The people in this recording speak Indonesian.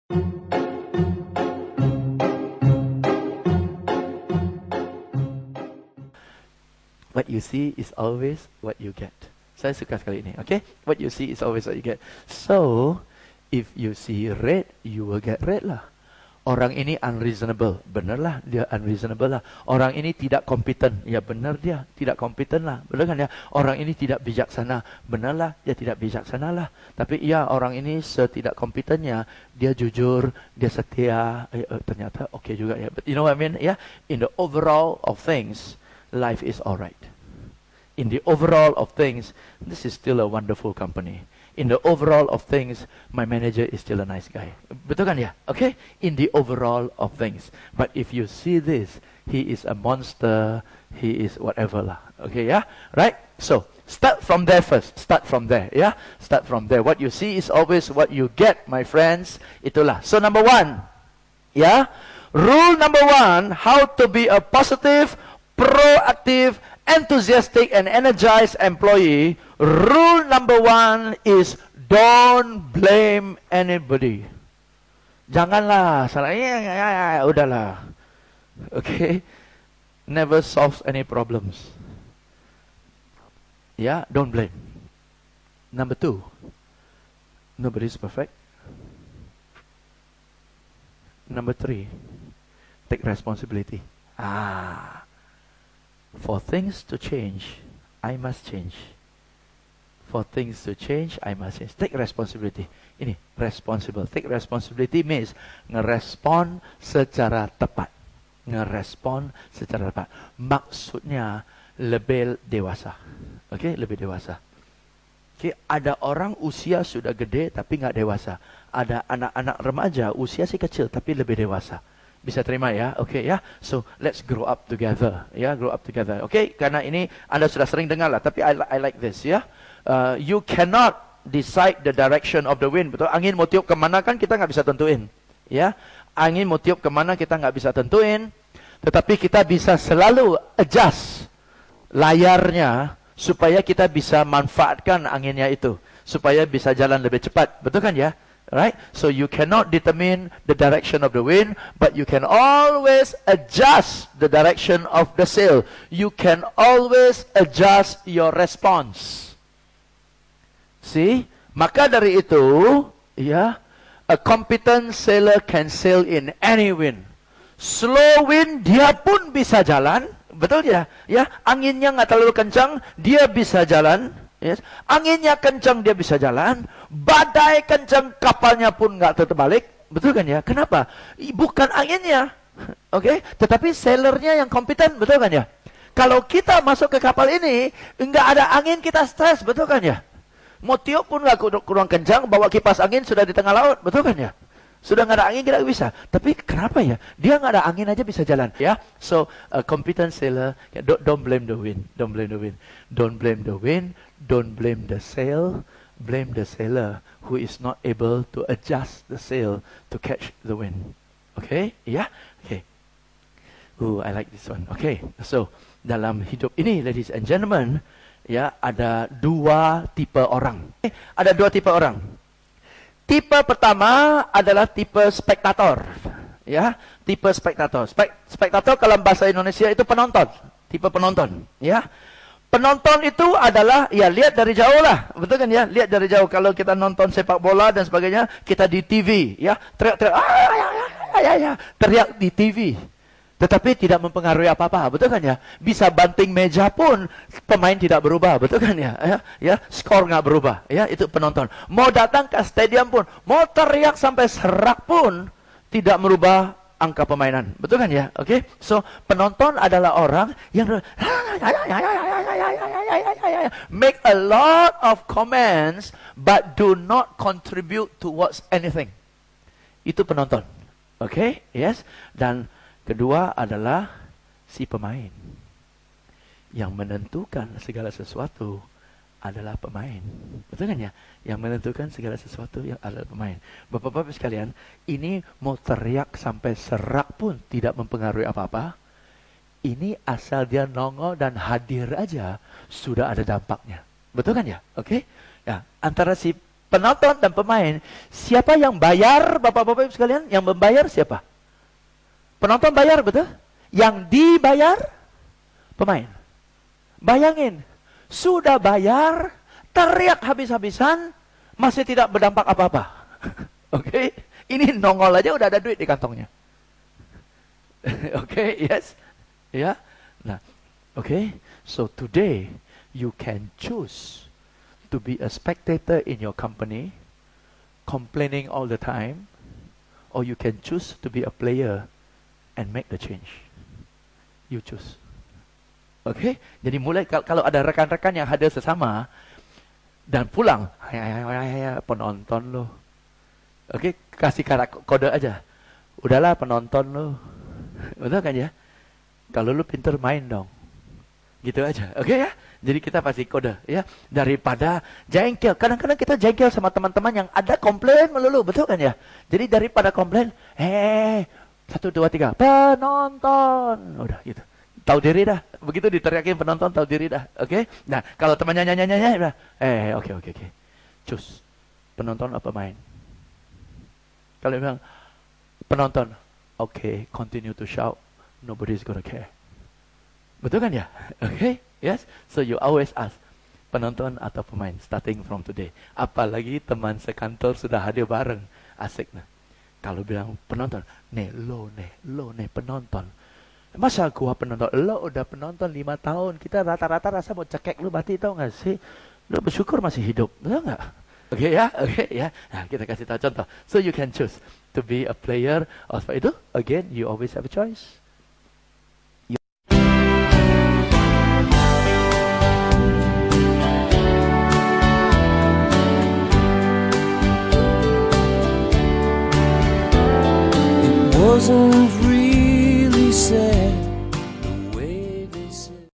What you see is always what you get. Saya suka sekali ini, okay? What you see is always what you get. So, if you see red, you will get red lah. Orang ini unreasonable, benar lah dia unreasonable lah. Orang ini tidak kompeten, ya benar dia tidak kompeten lah, benar kan ya. Orang ini tidak bijaksana, benar lah dia tidak bijaksana lah. Tapi ya orang ini setidak kompetennya, dia jujur, dia setia, ternyata okay juga ya. But you know what I mean? Ya, in the overall of things, life is alright. In the overall of things, this is still a wonderful company. In the overall of things, my manager is still a nice guy. Betul kan ya? Okay? In the overall of things. But if you see this, he is a monster, he is whatever lah. Okay, yeah? Right? So, start from there first. Start from there, yeah? Start from there. What you see is always what you get, my friends. Itulah. So, number 1. Yeah? Rule number 1, how to be a positive, proactive, enthusiastic and energized employee. Rule number 1 is don't blame anybody. Janganlah salah, udahlah. Okay? Never solves any problems. Yeah, don't blame. Number 2, nobody's perfect. Number 3, take responsibility. For things to change, I must change. For things to change, I must change. Take responsibility. Ini, responsible. Take responsibility means ngerespon secara tepat. Ngerespon secara tepat. Maksudnya, lebih dewasa. Okay, lebih dewasa. Okay, ada orang usia sudah gede tapi nggak dewasa. Ada anak-anak remaja usia sih kecil tapi lebih dewasa. Bisa terima ya, okay ya. So let's grow up together, ya, grow up together, okay? Karena ini Anda sudah sering dengar lah, tapi I like this, ya. You cannot decide the direction of the wind, betul? Angin mau tiup kemana kan kita nggak bisa tentuin, ya. Angin mau tiup kemana kita nggak bisa tentuin, tetapi kita bisa selalu adjust layarnya supaya kita bisa manfaatkan anginnya itu, supaya bisa jalan lebih cepat, betul kan ya? Right? So you cannot determine the direction of the wind, but you can always adjust the direction of the sail. You can always adjust your response. See? Maka dari itu, ya, a competent sailor can sail in any wind. Slow wind, dia pun bisa jalan. Betul ya? Ya, anginnya nggak terlalu kencang, dia bisa jalan. Yes. Anginnya kencang dia bisa jalan, badai kencang kapalnya pun nggak terbalik, betul kan ya? Kenapa? Bukan anginnya, oke? Tetapi sailornya yang kompeten, betul kan ya? Kalau kita masuk ke kapal ini, nggak ada angin kita stres, betul kan ya? Mau tiup pun nggak kurang kencang, bawa kipas angin sudah di tengah laut, betul kan ya? Sudah nggak ada angin kita bisa. Tapi kenapa ya? Dia nggak ada angin aja bisa jalan, ya? So a competent sailor, don't blame the wind, don't blame the wind, don't blame the wind. Don't blame the sail, blame the sailor who is not able to adjust the sail to catch the wind. Okay? Yeah? Okay. Ooh, I like this one. Okay. So, dalam hidup ini, ladies and gentlemen, ya, ada 2 tipe orang. Ada 2 tipe orang. Tipe pertama adalah tipe spektator. Ya, tipe spektator. Spektator kalau bahasa Indonesia itu penonton. Tipe penonton. Ya. Penonton itu adalah, ya, lihat dari jauh lah, betul kan ya? Lihat dari jauh. Kalau kita nonton sepak bola dan sebagainya, kita di TV, ya, teriak-teriak, teriak di TV. Tetapi tidak mempengaruhi apa-apa, betul kan ya? Bisa banting meja pun, pemain tidak berubah, betul kan ya? Ya, skor nggak berubah, ya, itu penonton. Mau datang ke stadium pun, mau teriak sampai serak pun, tidak merubah angka permainan, betul kan ya? Oke, so penonton adalah orang yang make a lot of comments but do not contribute towards anything. Itu penonton, oke, yes. Dan kedua adalah si pemain yang menentukan segala sesuatu adalah pemain, betul kan ya? Yang menentukan segala sesuatu yang adalah pemain. Bapak-bapak sekalian, ini mau teriak sampai serak pun tidak mempengaruhi apa-apa. Ini asal dia nongol dan hadir aja sudah ada dampaknya, betul kan ya? Oke? Ya, antara si Penonton dan pemain. Siapa yang bayar, Bapak-Bapak Ibu sekalian? Yang membayar siapa? Penonton bayar, betul? Yang dibayar pemain. Bayangin, sudah bayar, teriak habis-habisan, masih tidak berdampak apa-apa. Oke, ini nongol aja udah ada duit di kantongnya. Oke, yes, ya. Nah, oke. So today you can choose to be a spectator in your company, complaining all the time, or you can choose to be a player and make the change. You choose. Oke, jadi mulai kalau ada rekan-rekan yang hadir sesama dan pulang, penonton lo. Oke, kasih kode aja. Udahlah penonton lo. Betul kan ya? Kalau lu pinter main dong. Gitu aja. Oke ya? Jadi kita pasti kode ya. Daripada jengkel. Kadang-kadang kita jengkel sama teman-teman yang ada komplain melulu. Betul kan ya? Jadi daripada komplain, 1, 2, 3, penonton. Udah gitu. Tahu diri dah. Begitu diteriakin penonton, tahu diri dah. Oke? Nah, kalau temannya nyanyi-nyanyi, oke. Cus. Penonton apa main? Kalau bilang penonton, oke, continue to shout. Nobody's gonna care. Betul kan ya? Okay? Yes? So you always ask, penonton atau pemain, starting from today. Apalagi teman sekantor sudah hadir bareng. Asik nah. Kalau bilang penonton, lo nih penonton. Masa gua penonton? Lo udah penonton 5 tahun. Kita rata-rata rasa mau cekek lu mati, tau gak sih? Lo bersyukur masih hidup. Betul gak? Oke ya. Nah, kita kasih tahu contoh. So you can choose to be a player or itu. Again, you always have a choice. Wasn't real.